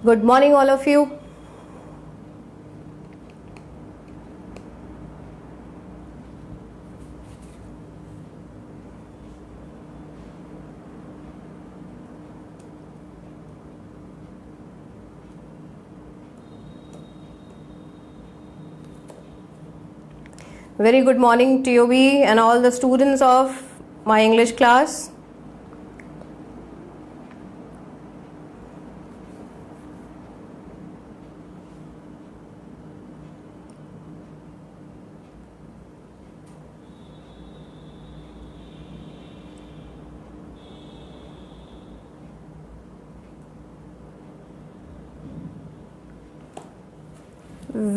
Good morning, all of you. Very good morning to you and all the students of my English class.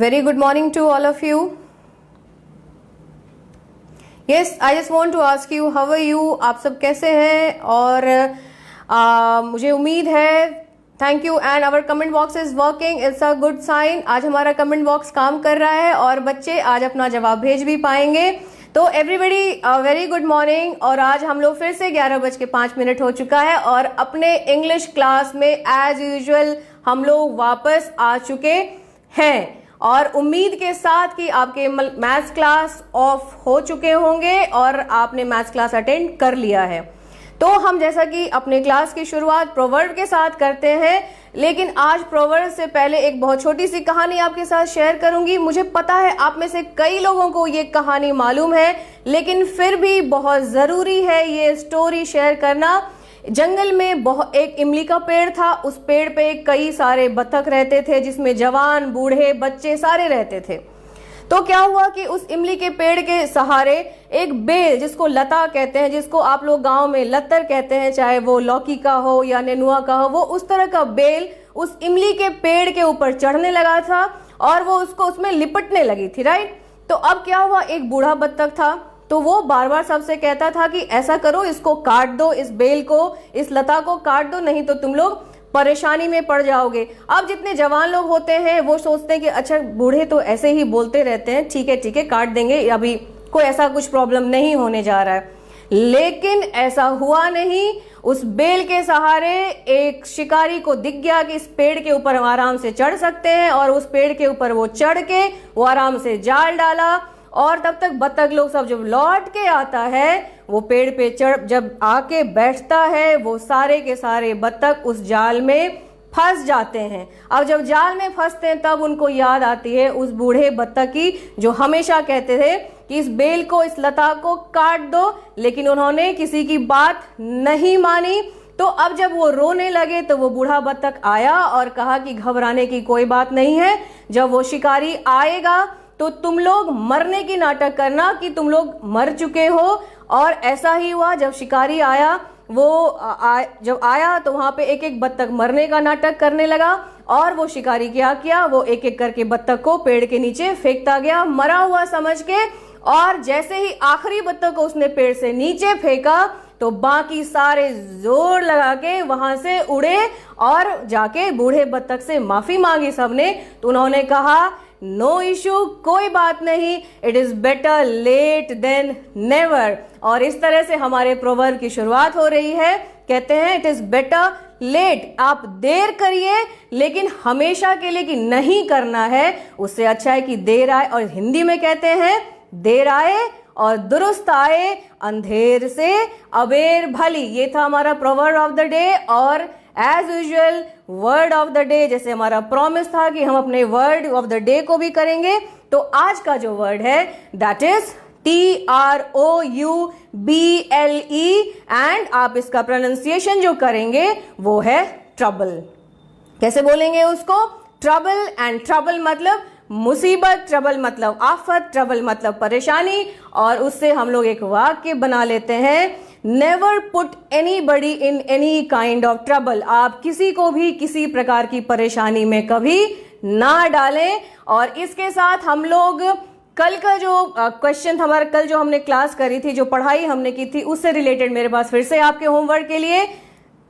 Very good morning to all of you. Yes, I just want to ask you, how are you? आप सब कैसे हैं? और मुझे उम्मीद है, thank you, and our comment box is working, it's a good sign. आज हमारा कमेंट बॉक्स काम कर रहा है और बच्चे आज अपना जवाब भेज भी पाएंगे. तो एवरीबडी वेरी गुड मॉर्निंग. और आज हम लोग फिर से 11:05 हो चुका है और अपने इंग्लिश क्लास में एज यूजुअल हम लोग वापस आ चुके हैं. और उम्मीद के साथ कि आपके मैथ्स क्लास ऑफ हो चुके होंगे और आपने मैथ्स क्लास अटेंड कर लिया है. तो हम जैसा कि अपने क्लास की शुरुआत प्रोवर्ब के साथ करते हैं, लेकिन आज प्रोवर्ब से पहले एक बहुत छोटी सी कहानी आपके साथ शेयर करूंगी. मुझे पता है आप में से कई लोगों को ये कहानी मालूम है, लेकिन फिर भी बहुत जरूरी है ये स्टोरी शेयर करना. जंगल में एक इमली का पेड़ था. उस पेड़ पे कई सारे बत्तख रहते थे, जिसमें जवान बूढ़े बच्चे सारे रहते थे. तो क्या हुआ कि उस इमली के पेड़ के सहारे एक बेल, जिसको लता कहते हैं, जिसको आप लोग गांव में लत्तर कहते हैं, चाहे वो लौकी का हो या नेनुआ का हो, वो उस तरह का बेल उस इमली के पेड़ के ऊपर चढ़ने लगा था और वो उसको उसमें लिपटने लगी थी. राइट. तो अब क्या हुआ, एक बूढ़ा बत्तख था, तो वो बार बार सबसे कहता था कि ऐसा करो, इसको काट दो, इस बेल को, इस लता को काट दो, नहीं तो तुम लोग परेशानी में पड़ जाओगे. अब जितने जवान लोग होते हैं वो सोचते हैं कि अच्छा बूढ़े तो ऐसे ही बोलते रहते हैं, ठीक है काट देंगे, अभी कोई ऐसा कुछ प्रॉब्लम नहीं होने जा रहा है. लेकिन ऐसा हुआ नहीं. उस बेल के सहारे एक शिकारी को दिख गया कि इस पेड़ के ऊपर हम आराम से चढ़ सकते हैं, और उस पेड़ के ऊपर वो चढ़ के वो आराम से जाल डाला. और तब तक बत्तख लोग सब जब लौट के आता है, वो पेड़ पे चढ़ जब आके बैठता है, वो सारे के सारे बत्तख उस जाल में फंस जाते हैं. अब जब जाल में फंसते हैं तब उनको याद आती है उस बूढ़े बत्तख की, जो हमेशा कहते थे कि इस बेल को, इस लता को काट दो, लेकिन उन्होंने किसी की बात नहीं मानी. तो अब जब वो रोने लगे तो वो बूढ़ा बत्तख आया और कहा कि घबराने की कोई बात नहीं है, जब वो शिकारी आएगा तो तुम लोग मरने की नाटक करना कि तुम लोग मर चुके हो. और ऐसा ही हुआ. जब शिकारी आया, वो जब आया तो वहां पे एक एक बत्तख मरने का नाटक करने लगा. और वो शिकारी क्या किया, वो एक एक करके बत्तख को पेड़ के नीचे फेंकता गया, मरा हुआ समझ के. और जैसे ही आखिरी बत्तख को उसने पेड़ से नीचे फेंका तो बाकी सारे जोर लगा के वहां से उड़े और जाके बूढ़े बत्तख से माफी मांगी सबने. तो उन्होंने कहा, नो इशू, कोई बात नहीं, it is better late than never. और इस तरह से हमारे प्रोवर्ब की शुरुआत हो रही है. कहते हैं इट इज बेटर लेट, आप देर करिए लेकिन हमेशा के लिए कि नहीं करना है, उससे अच्छा है कि देर आए. और हिंदी में कहते हैं देर आए और दुरुस्त आए, अंधेर से अबेर भली. ये था हमारा प्रोवर्ब ऑफ द डे. और as usual word of the day, जैसे हमारा प्रॉमिस था कि हम अपने वर्ड ऑफ द डे को भी करेंगे, तो आज का जो वर्ड है दैट इज TROUBLE. एंड आप इसका प्रोनाउंसिएशन जो करेंगे वो है ट्रबल. कैसे बोलेंगे उसको? ट्रबल. एंड ट्रबल मतलब मुसीबत, ट्रबल मतलब आफत, ट्रबल मतलब परेशानी. और उससे हम लोग एक वाक्य बना लेते हैं, never put anybody in any kind of trouble. आप किसी को भी किसी प्रकार की परेशानी में कभी ना डालें. और इसके साथ हम लोग कल का जो क्वेश्चन था, हमारा कल जो हमने क्लास करी थी, जो पढ़ाई हमने की थी, उससे रिलेटेड मेरे पास फिर से आपके होमवर्क के लिए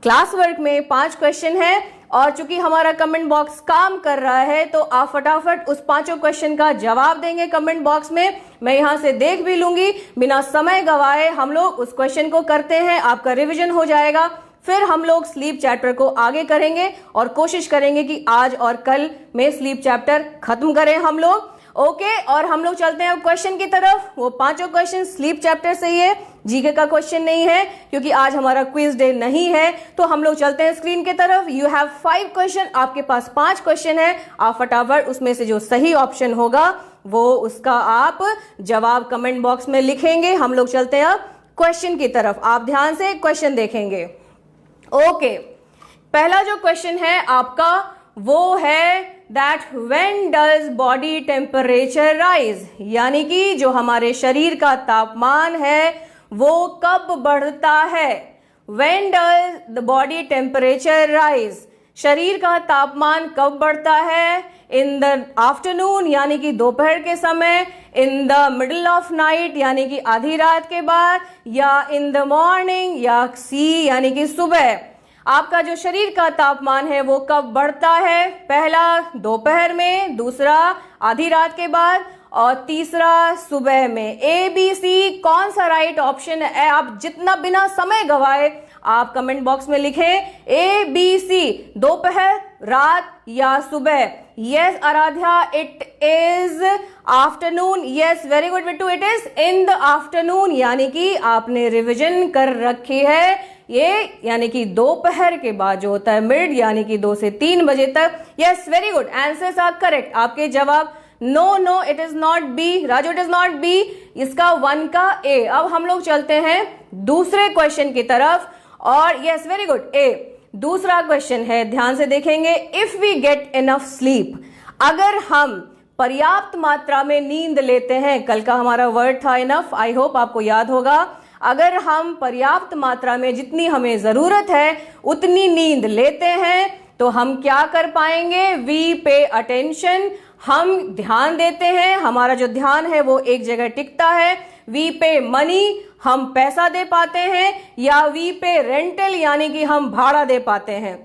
क्लास वर्क में 5 क्वेश्चन है. और चूंकि हमारा कमेंट बॉक्स काम कर रहा है तो आप फटाफट उस 5 क्वेश्चन का जवाब देंगे कमेंट बॉक्स में. मैं यहां से देख भी लूंगी. बिना समय गवाए हम लोग उस क्वेश्चन को करते हैं, आपका रिवीजन हो जाएगा. फिर हम लोग स्लीप चैप्टर को आगे करेंगे और कोशिश करेंगे कि आज और कल में स्लीप चैप्टर खत्म करें हम लोग। ओके, और हम लोग चलते हैं क्वेश्चन की तरफ। वो पांचों क्वेश्चन स्लीप चैप्टर से ही है, जीके का क्वेश्चन नहीं है, क्योंकि आज हमारा क्विज डे नहीं है। तो हम लोग चलते हैं स्क्रीन की तरफ। यू हैव 5 क्वेश्चन, आपके पास 5 क्वेश्चन है। आप फटाफट उसमें से जो सही ऑप्शन होगा वो उसका आप जवाब कमेंट बॉक्स में लिखेंगे। हम लोग चलते हैं अब क्वेश्चन की तरफ, आप ध्यान से क्वेश्चन देखेंगे। ओके, पहला जो क्वेश्चन है आपका वो है that when does body temperature rise, यानी कि जो हमारे शरीर का तापमान है वो कब बढ़ता है। When does the body temperature rise, शरीर का तापमान कब बढ़ता है। इन द आफ्टरनून यानी कि दोपहर के समय, in the middle of night यानी कि आधी रात के बाद, या इन द मॉर्निंग या सी यानी कि सुबह। आपका जो शरीर का तापमान है वो कब बढ़ता है। पहला दोपहर में, दूसरा आधी रात के बाद और तीसरा सुबह में। ए बी सी कौन सा राइट ऑप्शन है, आप जितना बिना समय गवाए आप कमेंट बॉक्स में लिखें। ए बी सी, दोपहर, रात या सुबह। Yes Aaradhya, it is afternoon. Yes, very good Bittu, it is in the afternoon, यानी कि आपने रिविजन कर रखी है। ये यानी कि दोपहर के बाद जो होता है मिड, यानी कि 2 से 3 बजे तक। Yes, very good, answers are correct. आपके जवाब no no, it is not B. Raju, it is not B, इसका 1 का ए। अब हम लोग चलते हैं दूसरे क्वेश्चन की तरफ। और यस, वेरी गुड, ए। दूसरा क्वेश्चन है, ध्यान से देखेंगे। If we get enough sleep, अगर हम पर्याप्त मात्रा में नींद लेते हैं, कल का हमारा वर्ड था इनफ, आई होप आपको याद होगा। अगर हम पर्याप्त मात्रा में जितनी हमें जरूरत है उतनी नींद लेते हैं तो हम क्या कर पाएंगे। वी पे अटेंशन, हम ध्यान देते हैं, हमारा जो ध्यान है वो एक जगह टिकता है। वी पे मनी, हम पैसा दे पाते हैं, या वी पे रेंटल यानी कि हम भाड़ा दे पाते हैं।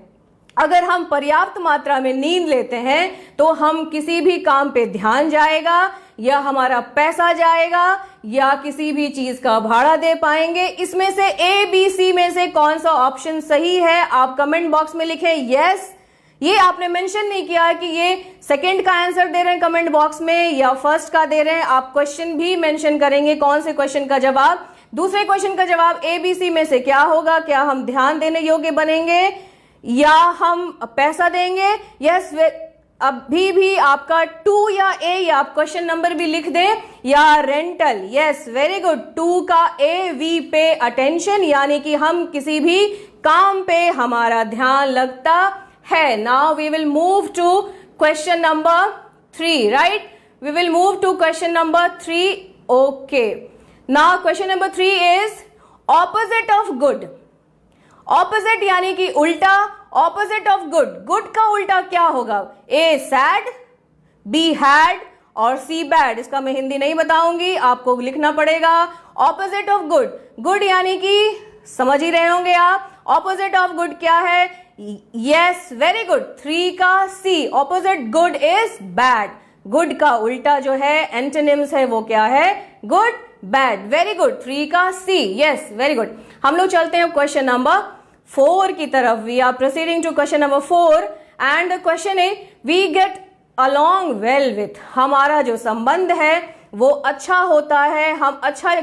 अगर हम पर्याप्त मात्रा में नींद लेते हैं तो हम किसी भी काम पे ध्यान जाएगा, या हमारा पैसा जाएगा, या किसी भी चीज का भाड़ा दे पाएंगे। इसमें से ए बी सी में से कौन सा ऑप्शन सही है, आप कमेंट बॉक्स में लिखें यस। ये आपने मेंशन नहीं किया कि ये सेकंड का आंसर दे रहे हैं कमेंट बॉक्स में या फर्स्ट का दे रहे हैं। आप क्वेश्चन भी मेंशन करेंगे, कौन से क्वेश्चन का जवाब। दूसरे क्वेश्चन का जवाब ए बी सी में से क्या होगा, क्या हम ध्यान देने योग्य बनेंगे या हम पैसा देंगे। यस, अभी भी आपका 2 या ए, या आप क्वेश्चन नंबर भी लिख दें, या रेंटल। यस, वेरी गुड, 2 का ए, वी पे अटेंशन, यानी कि हम किसी भी काम पे हमारा ध्यान लगता है। Now we will move to question number 3, right. We will move to question number 3। Okay, now question number 3 is opposite of good. Opposite यानी कि उल्टा, ऑपोजिट ऑफ गुड। गुड का उल्टा क्या होगा। ए सैड, बी हैड और सी बैड। इसका मैं हिंदी नहीं बताऊंगी, आपको लिखना पड़ेगा। ऑपोजिट ऑफ गुड, गुड यानी कि समझ ही रहे होंगे आप। ऑपोजिट ऑफ गुड क्या है। यस, वेरी गुड, 3 का C. Opposite good is bad. Good का उल्टा जो है एंटोनिम्स है वो क्या है, गुड, बैड। वेरी गुड, 3 का सी। Yes, very good. हम लोग चलते हैं क्वेश्चन नंबर 4 की तरफ। We are proceeding to question number 4 and the question है we get along well with. हमारा जो संबंध है वो अच्छा होता है, हम अच्छा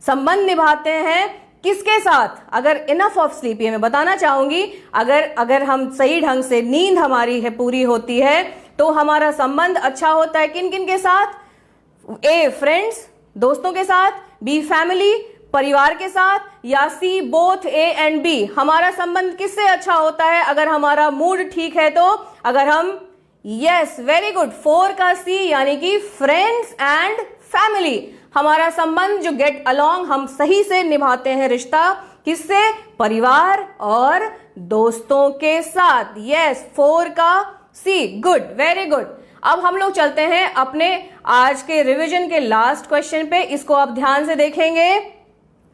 संबंध निभाते हैं किसके साथ। अगर इनफ ऑफ स्लीप, ये मैं बताना चाहूंगी, अगर हम सही ढंग से नींद हमारी है पूरी होती है तो हमारा संबंध अच्छा होता है किन किन के साथ। ए फ्रेंड्स, दोस्तों के साथ, बी फैमिली, परिवार के साथ, या सी बोथ ए एंड बी। हमारा संबंध किससे अच्छा होता है अगर हमारा मूड ठीक है तो। अगर हम, यस, वेरी गुड, 4 का सी यानी कि फ्रेंड्स एंड फैमिली। हमारा संबंध जो गेट अलोंग, हम सही से निभाते हैं रिश्ता किससे, परिवार और दोस्तों के साथ। यस, 4 का सी, गुड, वेरी गुड। अब हम लोग चलते हैं अपने आज के रिवीजन के लास्ट क्वेश्चन पे, इसको आप ध्यान से देखेंगे।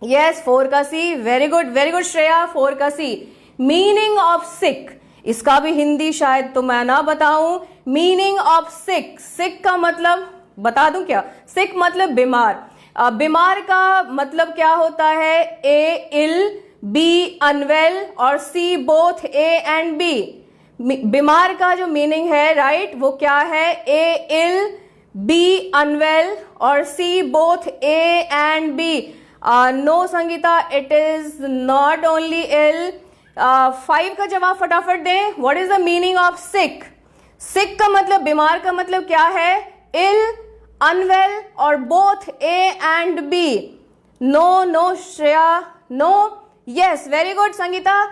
यस, 4 का सी, वेरी गुड श्रेया, 4 का सी। मीनिंग ऑफ सिक, इसका भी हिंदी शायद तो मैं ना बताऊं। मीनिंग ऑफ सिक, सिक का मतलब बता दूं क्या, सिक मतलब बीमार। बीमार का मतलब क्या होता है, ए इल, बी अनवेल और C both A and B. बीमार का जो मीनिंग है राइट वो क्या है? ए इल, बी अनवेल और C both A and B. No Sangeeta, it is not only ill. 5 का जवाब फटाफट दें। What is the meaning of sick? Sick का मतलब, बीमार का मतलब क्या है? इल, अनवेल और both A and B. No Shreya, no. Yes, very good Sangeeta.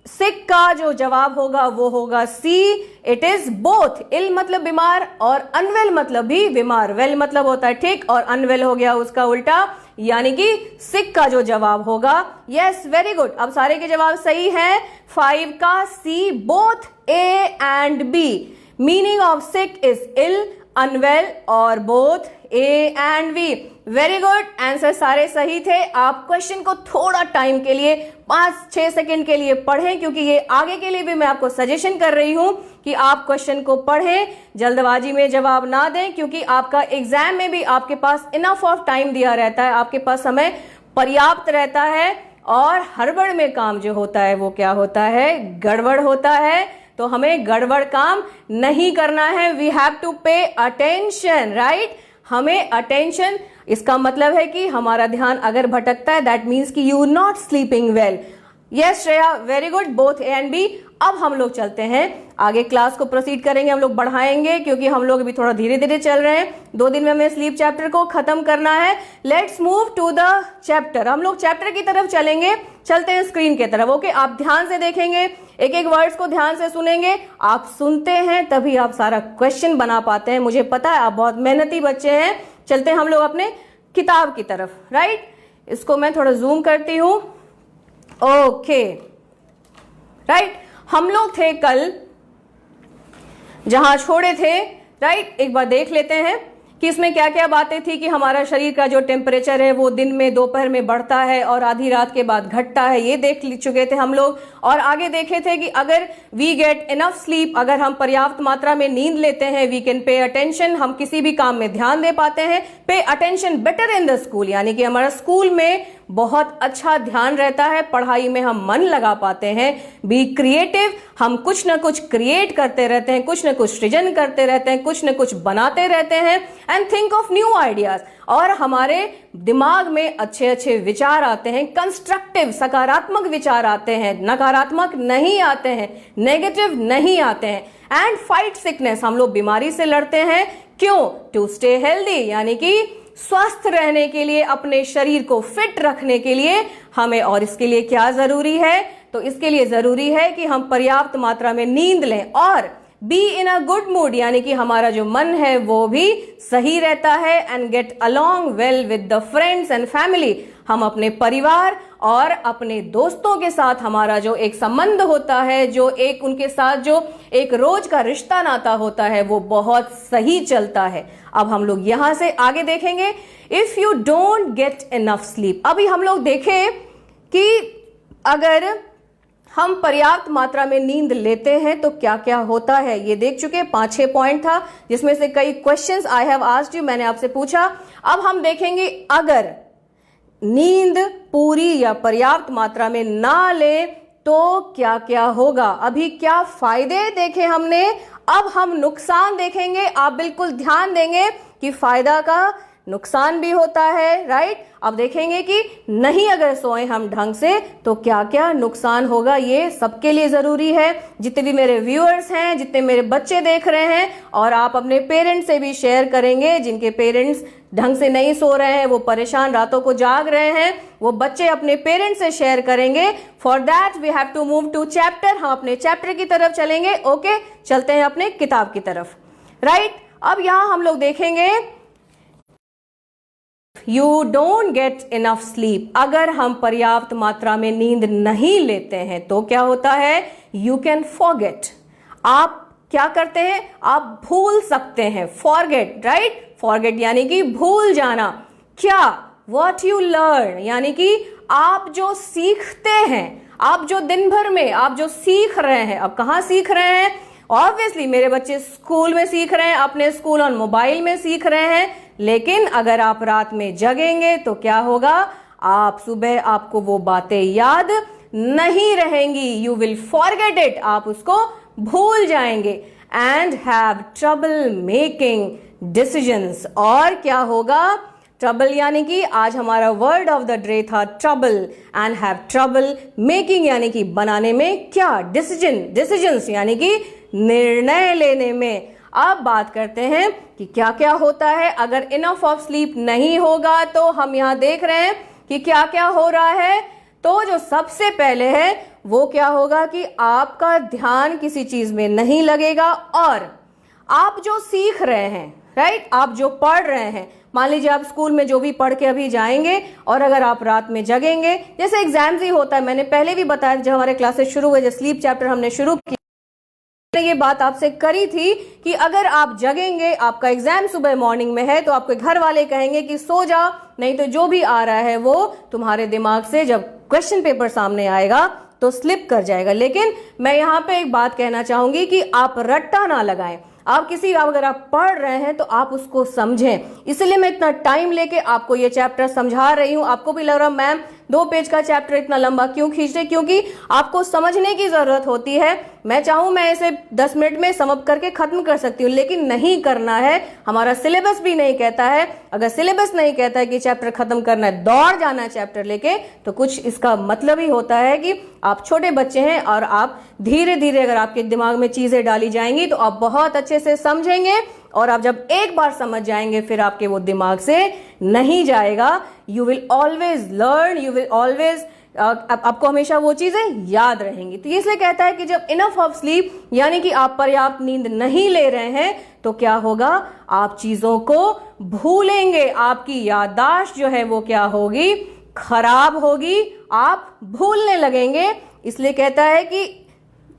Sick का जो जवाब होगा वो होगा C, it is both. Ill मतलब बीमार और अनवेल मतलब भी बीमार। वेल मतलब होता है ठीक और अनवेल हो गया उसका उल्टा, यानी कि सिक का जो जवाब होगा। Yes, very good. अब सारे के जवाब सही हैं। 5 का C, both A and B. Meaning of sick is ill, unwell और both A and B. Very good, answer सारे सही थे। आप क्वेश्चन को थोड़ा टाइम के लिए 5-6 सेकंड के लिए पढ़ें, क्योंकि ये आगे के लिए भी मैं आपको सजेशन कर रही हूं कि आप क्वेश्चन को पढ़ें, जल्दबाजी में जवाब ना दें, क्योंकि आपका एग्जाम में भी आपके पास इनफ ऑफ टाइम दिया रहता है, आपके पास समय पर्याप्त रहता है। और हड़बड़ में काम जो होता है वो क्या होता है? गड़बड़ होता है। तो हमें गड़बड़ काम नहीं करना है। We have to pay attention, right? हमें अटेंशन, इसका मतलब है कि हमारा ध्यान अगर भटकता है दैट मीन्स कि you not sleeping well. Yes Shreya, very good, both A and B. अब हम लोग चलते हैं आगे, क्लास को प्रोसीड करेंगे, हम लोग बढ़ाएंगे, क्योंकि हम लोग अभी थोड़ा धीरे धीरे चल रहे हैं। 2 दिन में हमें स्लीप चैप्टर को खत्म करना है। Let's move to the chapter. हम लोग चैप्टर की तरफ चलेंगे। चलते हैं स्क्रीन की तरफ। ओके, आप ध्यान से देखेंगे, एक एक वर्ड्स को ध्यान से सुनेंगे। आप सुनते हैं तभी आप सारा क्वेश्चन बना पाते हैं। मुझे पता है आप बहुत मेहनती बच्चे हैं। चलते हैं हम लोग अपने किताब की तरफ, राइट? इसको मैं थोड़ा जूम करती हूं। ओके, राइट, हम लोग थे कल जहां छोड़े थे, राइट? एक बार देख लेते हैं कि इसमें क्या क्या बातें थी कि हमारा शरीर का जो टेम्परेचर है वो दिन में, दोपहर में बढ़ता है और आधी रात के बाद घटता है। ये देख चुके थे हम लोग। और आगे देखे थे कि अगर वी गेट इनफ स्लीप, अगर हम पर्याप्त मात्रा में नींद लेते हैं, वी कैन पे अटेंशन, हम किसी भी काम में ध्यान दे पाते हैं। Pay attention better in the school, यानी कि हमारा स्कूल में बहुत अच्छा ध्यान रहता है, पढ़ाई में हम मन लगा पाते हैं। बी क्रिएटिव, हम कुछ ना कुछ क्रिएट करते रहते हैं, कुछ ना कुछ सृजन करते रहते हैं, कुछ ना कुछ बनाते रहते हैं। And think of new ideas, और हमारे दिमाग में अच्छे अच्छे विचार आते हैं, कंस्ट्रक्टिव सकारात्मक विचार आते हैं, नकारात्मक नहीं आते हैं, नेगेटिव नहीं आते हैं। एंड फाइट सिकनेस, हम लोग बीमारी से लड़ते हैं। क्यों? टू स्टे हेल्दी, यानी कि स्वस्थ रहने के लिए, अपने शरीर को फिट रखने के लिए हमें, और इसके लिए क्या जरूरी है? तो इसके लिए जरूरी है कि हम पर्याप्त मात्रा में नींद लें और B in a good mood, यानी कि हमारा जो मन है वो भी सही रहता है। And gate along well with the friends and family, हम अपने परिवार और अपने दोस्तों के साथ हमारा जो एक संबंध होता है, जो एक उनके साथ जो एक रोज का रिश्ता नाता होता है, वो बहुत सही चलता है। अब हम लोग यहां से आगे देखेंगे, if you don't get enough sleep. अभी हम लोग देखें कि अगर हम पर्याप्त मात्रा में नींद लेते हैं तो क्या क्या होता है, ये देख चुके। 5-6 पॉइंट था, जिसमें से कई questions I have asked you, मैंने आपसे पूछा। अब हम देखेंगे अगर नींद पूरी या पर्याप्त मात्रा में ना ले तो क्या क्या होगा। अभी क्या फायदे देखे हमने, अब हम नुकसान देखेंगे। आप बिल्कुल ध्यान देंगे कि फायदा का नुकसान भी होता है, राइट? अब देखेंगे कि नहीं अगर सोए हम ढंग से तो क्या क्या नुकसान होगा। ये सबके लिए जरूरी है, जितने भी मेरे व्यूअर्स हैं, जितने मेरे बच्चे देख रहे हैं, और आप अपने पेरेंट्स से भी शेयर करेंगे। जिनके पेरेंट्स ढंग से नहीं सो रहे हैं, वो परेशान रातों को जाग रहे हैं, वो बच्चे अपने पेरेंट्स से शेयर करेंगे। For that we have to move to chapter. हम अपने चैप्टर की तरफ चलेंगे। ओके, चलते हैं अपने किताब की तरफ, राइट? अब यहां हम लोग देखेंगे you don't get enough sleep, अगर हम पर्याप्त मात्रा में नींद नहीं लेते हैं तो क्या होता है? यू कैन फॉरगेट, आप क्या करते हैं? आप भूल सकते हैं। Forget, right? फॉरगेट यानी कि भूल जाना। क्या? वॉट यू लर्न, यानी कि आप जो सीखते हैं, आप जो दिन भर में आप जो सीख रहे हैं। अब कहां सीख रहे हैं? ऑब्वियसली मेरे बच्चे स्कूल में सीख रहे हैं, अपने स्कूल और मोबाइल में सीख रहे हैं। लेकिन अगर आप रात में जगेंगे तो क्या होगा? आप सुबह आपको वो बातें याद नहीं रहेंगी, यू विल फॉरगेट इट, आप उसको भूल जाएंगे। And have trouble making decisions, और क्या होगा, ट्रबल यानी कि आज हमारा वर्ड ऑफ द डे था trouble, and have trouble making यानी कि बनाने में क्या, डिसीजंस यानी कि निर्णय लेने में। अब बात करते हैं कि क्या क्या होता है अगर इनफ ऑफ स्लीप नहीं होगा। तो हम यहां देख रहे हैं कि क्या क्या हो रहा है। तो जो सबसे पहले है वो क्या होगा कि आपका ध्यान किसी चीज में नहीं लगेगा, और आप जो सीख रहे हैं, राइट, आप जो पढ़ रहे हैं, मान लीजिए आप स्कूल में जो भी पढ़ के अभी जाएंगे और अगर आप रात में जगेंगे, जैसे एग्जाम्स ही होता है, मैंने पहले भी बताया जब हमारे क्लासेस शुरू हुए, जब स्लीप चैप्टर हमने शुरू किया, ये बात आपसे करी थी कि अगर आप जगेंगे, आपका एग्जाम सुबह मॉर्निंग में है, तो आपके घर वाले कहेंगे कि सो जाओ, नहीं तो जो भी आ रहा है वो तुम्हारे दिमाग से जब क्वेश्चन पेपर सामने आएगा तो स्लिप कर जाएगा। लेकिन मैं यहां पे एक बात कहना चाहूंगी कि आप रट्टा ना लगाएं। आप अगर आप पढ़ रहे हैं तो आप उसको समझें, इसलिए मैं इतना टाइम लेके आपको ये चैप्टर समझा रही हूं। आपको भी लग रहा मैम 2 पेज का चैप्टर इतना लंबा क्यों खींच रहे, क्योंकि आपको समझने की जरूरत होती है। मैं चाहूं मैं इसे 10 मिनट में समझ करके खत्म कर सकती हूँ, लेकिन नहीं करना है, हमारा सिलेबस भी नहीं कहता है। अगर सिलेबस नहीं कहता है कि चैप्टर खत्म करना है, दौड़ जाना है चैप्टर लेके, तो कुछ इसका मतलब ही होता है कि आप छोटे बच्चे हैं और आप धीरे धीरे अगर आपके दिमाग में चीजें डाली जाएंगी तो आप बहुत अच्छे से समझेंगे, और आप जब एक बार समझ जाएंगे फिर आपके वो दिमाग से नहीं जाएगा। You will always learn, you will always, आपको हमेशा वो चीजें याद रहेंगी। तो इसलिए कहता है कि जब इनफ ऑफ स्लीप यानी कि आप पर्याप्त नींद नहीं ले रहे हैं तो क्या होगा, आप चीजों को भूलेंगे, आपकी याददाश्त जो है वो क्या होगी, खराब होगी, आप भूलने लगेंगे। इसलिए कहता है कि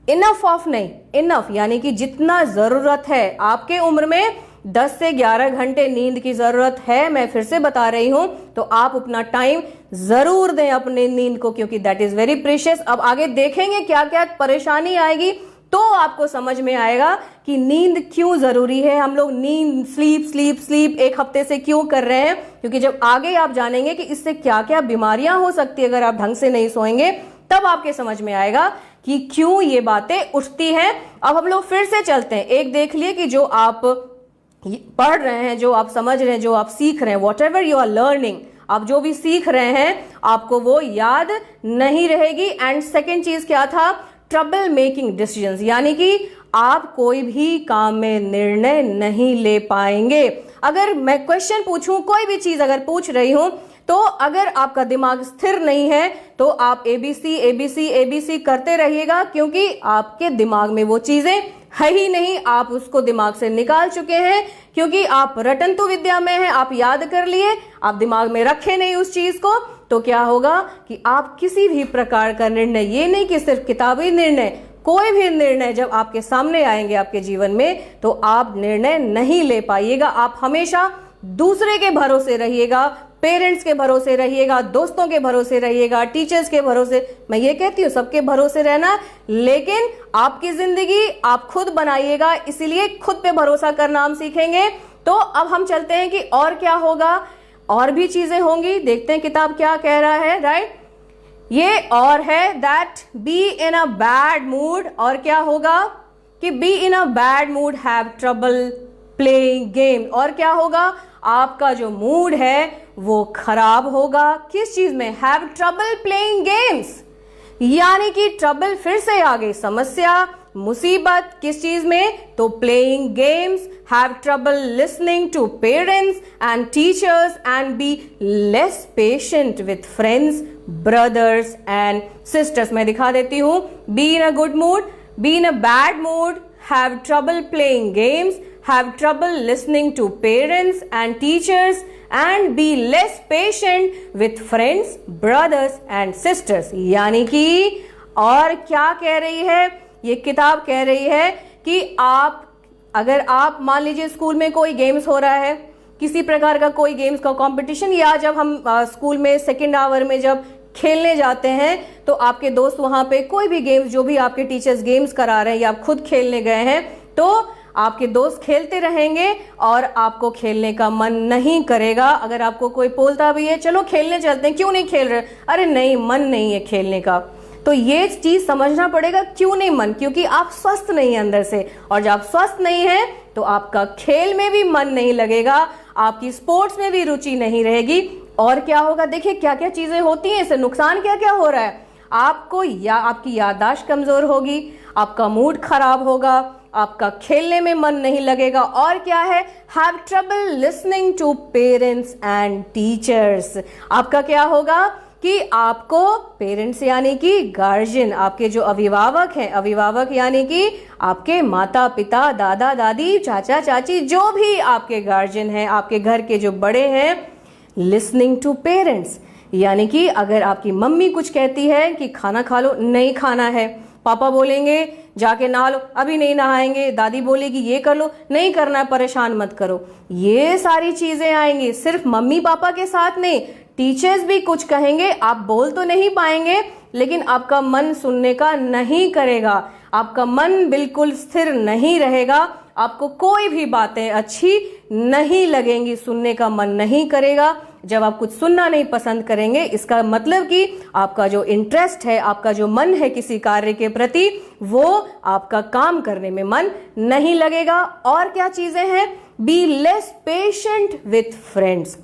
इनफ ऑफ नहीं, इनफ यानी कि जितना जरूरत है। आपके उम्र में 10 से 11 घंटे नींद की जरूरत है, मैं फिर से बता रही हूं, तो आप अपना टाइम जरूर दें अपने नींद को, क्योंकि दैट इज वेरी प्रीशियस। अब आगे देखेंगे क्या क्या परेशानी आएगी तो आपको समझ में आएगा कि नींद क्यों जरूरी है। हम लोग नींद, स्लीप स्लीप स्लीप 1 हफ्ते से क्यों कर रहे हैं, क्योंकि जब आगे आप जानेंगे कि इससे क्या क्या बीमारियां हो सकती है अगर आप ढंग से नहीं सोएंगे, तब आपके समझ में आएगा कि क्यों ये बातें उठती हैं। अब हम लोग फिर से चलते हैं। एक देख लिए कि जो आप पढ़ रहे हैं, जो आप समझ रहे हैं, जो आप सीख रहे हैं, whatever you are learning, आप जो भी सीख रहे हैं आपको वो याद नहीं रहेगी। एंड सेकेंड चीज क्या था, ट्रबल मेकिंग डिसीजंस, यानी कि आप कोई भी काम में निर्णय नहीं ले पाएंगे। अगर मैं क्वेश्चन पूछूं, कोई भी चीज अगर पूछ रही हूं, तो अगर आपका दिमाग स्थिर नहीं है तो आप एबीसी एबीसी एबीसी करते रहिएगा, क्योंकि आपके दिमाग में वो चीजें है ही नहीं, आप उसको दिमाग से निकाल चुके हैं, क्योंकि आप रटंतु विद्या में हैं, आप याद कर लिए, आप दिमाग में रखे नहीं उस चीज को। तो क्या होगा कि आप किसी भी प्रकार का निर्णय, ये नहीं कि सिर्फ किताबी निर्णय, कोई भी निर्णय जब आपके सामने आएंगे आपके जीवन में तो आप निर्णय नहीं ले पाइएगा। आप हमेशा दूसरे के भरोसे रहिएगा, पेरेंट्स के भरोसे रहिएगा, दोस्तों के भरोसे रहिएगा, टीचर्स के भरोसे। मैं ये कहती हूँ सबके भरोसे रहना, लेकिन आपकी जिंदगी आप खुद बनाइएगा, इसीलिए खुद पे भरोसा करना हम सीखेंगे। तो अब हम चलते हैं कि और क्या होगा, और भी चीजें होंगी, देखते हैं किताब क्या कह रहा है, राइट। ये और है that B in a bad mood, और क्या होगा कि B in a bad mood have trouble playing game, और क्या होगा, आपका जो मूड है वो खराब होगा। किस चीज में, हैव ट्रबल प्लेइंग गेम्स, यानी कि ट्रबल फिर से आ गई, समस्या, मुसीबत, किस चीज में, तो playing games, have trouble listening to parents and teachers and be less patient with friends, brothers and sisters. मैं दिखा देती हूं, be in a good mood, be in a bad mood, have trouble playing games, have trouble listening to parents and teachers and be less patient with friends, brothers and sisters। यानी कि और क्या कह रही है ये किताब, कह रही है कि अगर आप मान लीजिए स्कूल में कोई गेम्स हो रहा है, किसी प्रकार का कोई गेम्स का कंपटीशन, या जब हम स्कूल में सेकेंड आवर में जब खेलने जाते हैं तो आपके दोस्त वहां पे कोई भी गेम्स, जो भी आपके टीचर्स गेम्स करा रहे हैं या आप खुद खेलने गए हैं, तो आपके दोस्त खेलते रहेंगे और आपको खेलने का मन नहीं करेगा। अगर आपको कोई बोलता भी है चलो खेलने चलते हैं, क्यों नहीं खेल रहे, अरे नहीं मन नहीं है खेलने का, तो ये चीज समझना पड़ेगा, क्यों नहीं मन, क्योंकि आप स्वस्थ नहीं हैं अंदर से, और जब आप स्वस्थ नहीं हैं तो आपका खेल में भी मन नहीं लगेगा, आपकी स्पोर्ट्स में भी रुचि नहीं रहेगी। और क्या होगा, देखिए क्या क्या चीजें होती हैं, इससे नुकसान क्या क्या हो रहा है। आपको आपकी याददाश्त कमजोर होगी, आपका मूड खराब होगा, आपका खेलने में मन नहीं लगेगा, और क्या है, have trouble listening to parents and teachers. आपका क्या होगा कि आपको पेरेंट्स यानी कि गार्जियन, आपके जो अभिभावक हैं, अभिभावक यानी कि आपके माता पिता, दादा दादी, चाचा चाची, जो भी आपके गार्जियन हैं, आपके घर के जो बड़े हैं, लिसनिंग टू पेरेंट्स यानी कि अगर आपकी मम्मी कुछ कहती है कि खाना खा लो, नहीं खाना है, पापा बोलेंगे जाके नहा लो, अभी नहीं नहाएंगे, दादी बोलेगी ये कर लो, नहीं करना है, परेशान मत करो, ये सारी चीजें आएंगी। सिर्फ मम्मी पापा के साथ नहीं, टीचर्स भी कुछ कहेंगे, आप बोल तो नहीं पाएंगे लेकिन आपका मन सुनने का नहीं करेगा, आपका मन बिल्कुल स्थिर नहीं रहेगा, आपको कोई भी बातें अच्छी नहीं लगेंगी, सुनने का मन नहीं करेगा। जब आप कुछ सुनना नहीं पसंद करेंगे, इसका मतलब कि आपका जो इंटरेस्ट है, आपका जो मन है किसी कार्य के प्रति, वो आपका काम करने में मन नहीं लगेगा। और क्या चीजें हैं, B less patient with friends.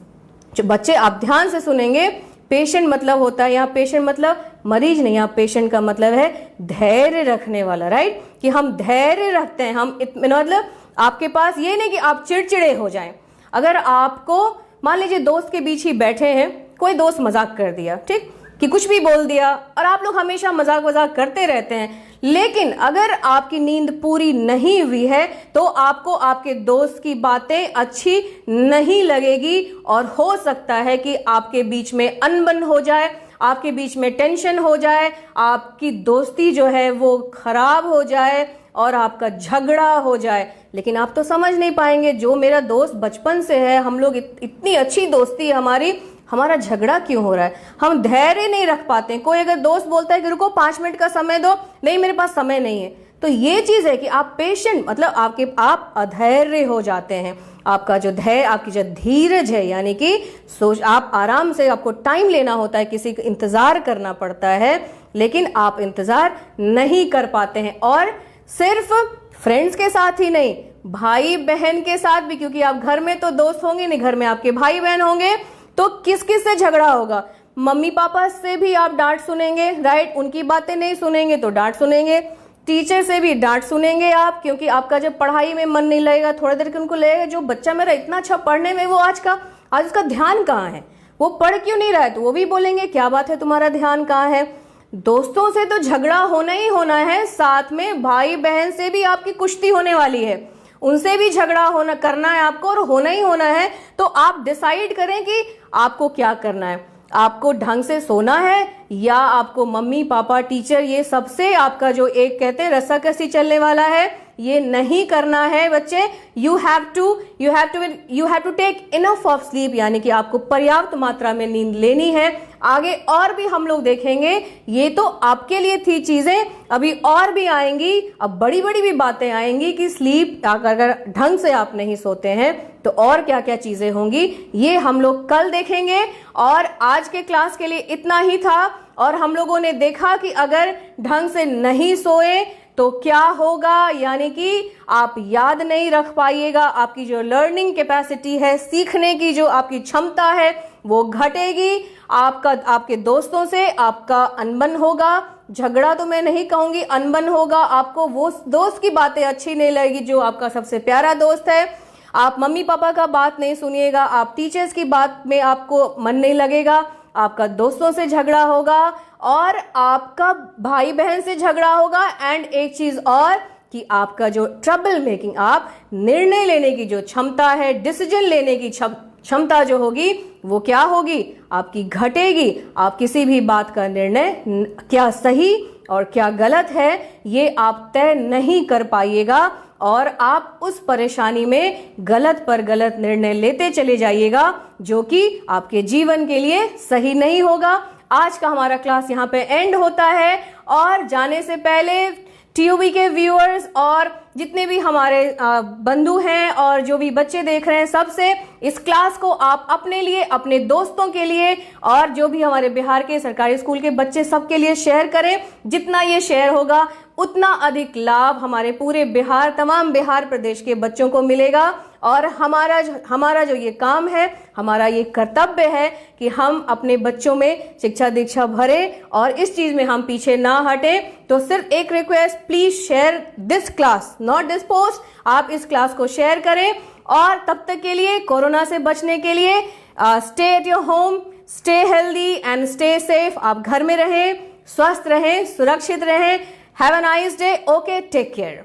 जो बच्चे, आप ध्यान से सुनेंगे, पेशेंट मतलब होता है, यहाँ पेशेंट मतलब मरीज नहीं, यहाँ पेशेंट का मतलब है धैर्य रखने वाला, राइट, कि हम धैर्य रखते हैं, हम मतलब आपके पास ये नहीं कि आप चिड़चिड़े हो जाएं। अगर आपको मान लीजिए दोस्त के बीच ही बैठे हैं, कोई दोस्त मजाक कर दिया, ठीक, कि कुछ भी बोल दिया, और आप लोग हमेशा मजाक करते रहते हैं, लेकिन अगर आपकी नींद पूरी नहीं हुई है तो आपको आपके दोस्त की बातें अच्छी नहीं लगेगी, और हो सकता है कि आपके बीच में अनबन हो जाए, आपके बीच में टेंशन हो जाए, आपकी दोस्ती जो है वो खराब हो जाए और आपका झगड़ा हो जाए। लेकिन आप तो समझ नहीं पाएंगे, जो मेरा दोस्त बचपन से है, हम लोग इतनी अच्छी दोस्ती है हमारी, हमारा झगड़ा क्यों हो रहा है, हम धैर्य नहीं रख पाते हैं। कोई अगर दोस्त बोलता है कि रुको 5 मिनट का समय दो, नहीं मेरे पास समय नहीं है, तो ये चीज है कि आप पेशेंट मतलब आप अधैर्य हो जाते हैं। आपका जो धैर्य, आपकी जो धीरज है, यानी कि सोच, आप आराम से, आपको टाइम लेना होता है, किसी का इंतजार करना पड़ता है, लेकिन आप इंतजार नहीं कर पाते हैं। और सिर्फ फ्रेंड्स के साथ ही नहीं, भाई बहन के साथ भी, क्योंकि आप घर में तो दोस्त होंगे नहीं, घर में आपके भाई बहन होंगे, तो किस किस से झगड़ा होगा, मम्मी पापा से भी आप डांट सुनेंगे, राइट, उनकी बातें नहीं सुनेंगे तो डांट सुनेंगे, टीचर से भी डांट सुनेंगे आप, क्योंकि आपका जब पढ़ाई में मन नहीं लगेगा, थोड़ी देर के उनको लगेगा जो बच्चा मेरा इतना अच्छा पढ़ने में, वो आज उसका ध्यान कहाँ है, वो पढ़ क्यों नहीं रहा है, तो वो भी बोलेंगे क्या बात है तुम्हारा ध्यान कहाँ है। दोस्तों से तो झगड़ा होना ही होना है, साथ में भाई बहन से भी आपकी कुश्ती होने वाली है, उनसे भी झगड़ा करना है आपको, और होना ही होना है। तो आप डिसाइड करें कि आपको क्या करना है, आपको ढंग से सोना है, या आपको मम्मी पापा टीचर ये सबसे आपका जो एक कहते हैं रस्साकसी चलने वाला है, ये नहीं करना है बच्चे। You have to take enough of sleep, यानी कि आपको पर्याप्त मात्रा में नींद लेनी है। आगे और भी हम लोग देखेंगे, ये तो आपके लिए थी चीजें, अभी और भी आएंगी, अब बड़ी बड़ी भी बातें आएंगी कि स्लीप, अगर ढंग से आप नहीं सोते हैं तो और क्या क्या चीजें होंगी, ये हम लोग कल देखेंगे। और आज के क्लास के लिए इतना ही था, और हम लोगों ने देखा कि अगर ढंग से नहीं सोए तो क्या होगा, यानी कि आप याद नहीं रख पाइएगा, आपकी जो लर्निंग कैपेसिटी है, सीखने की जो आपकी क्षमता है, वो घटेगी, आपके दोस्तों से आपका अनबन होगा, झगड़ा तो मैं नहीं कहूंगी, अनबन होगा, आपको वो दोस्त की बातें अच्छी नहीं लगेगी जो आपका सबसे प्यारा दोस्त है, आप मम्मी पापा का बात नहीं सुनिएगा, आप टीचर्स की बात में आपको मन नहीं लगेगा, आपका दोस्तों से झगड़ा होगा, और आपका भाई बहन से झगड़ा होगा। एंड एक चीज और कि आपका जो ट्रबल मेकिंग, आप निर्णय लेने की जो क्षमता है, डिसीजन लेने की क्षमता जो होगी, वो क्या होगी, आपकी घटेगी। आप किसी भी बात का निर्णय क्या सही और क्या गलत है ये आप तय नहीं कर पाइएगा, और आप उस परेशानी में गलत पर गलत निर्णय लेते चले जाइएगा, जो कि आपके जीवन के लिए सही नहीं होगा। आज का हमारा क्लास यहाँ पे एंड होता है, और जाने से पहले टीयूबी के व्यूअर्स और जितने भी हमारे बंधु हैं और जो भी बच्चे देख रहे हैं, सबसे इस क्लास को आप अपने लिए, अपने दोस्तों के लिए और जो भी हमारे बिहार के सरकारी स्कूल के बच्चे सबके लिए शेयर करें। जितना ये शेयर होगा उतना अधिक लाभ हमारे पूरे बिहार, तमाम बिहार प्रदेश के बच्चों को मिलेगा। और हमारा जो ये काम है, हमारा ये कर्तव्य है कि हम अपने बच्चों में शिक्षा दीक्षा भरें और इस चीज में हम पीछे ना हटें। तो सिर्फ एक request, please share this class, not this post. आप इस क्लास को शेयर करें और तब तक के लिए, कोरोना से बचने के लिए, stay at your home, stay healthy and stay safe. आप घर में रहें, स्वस्थ रहें, सुरक्षित रहें। Have a nice day. Okay, take care.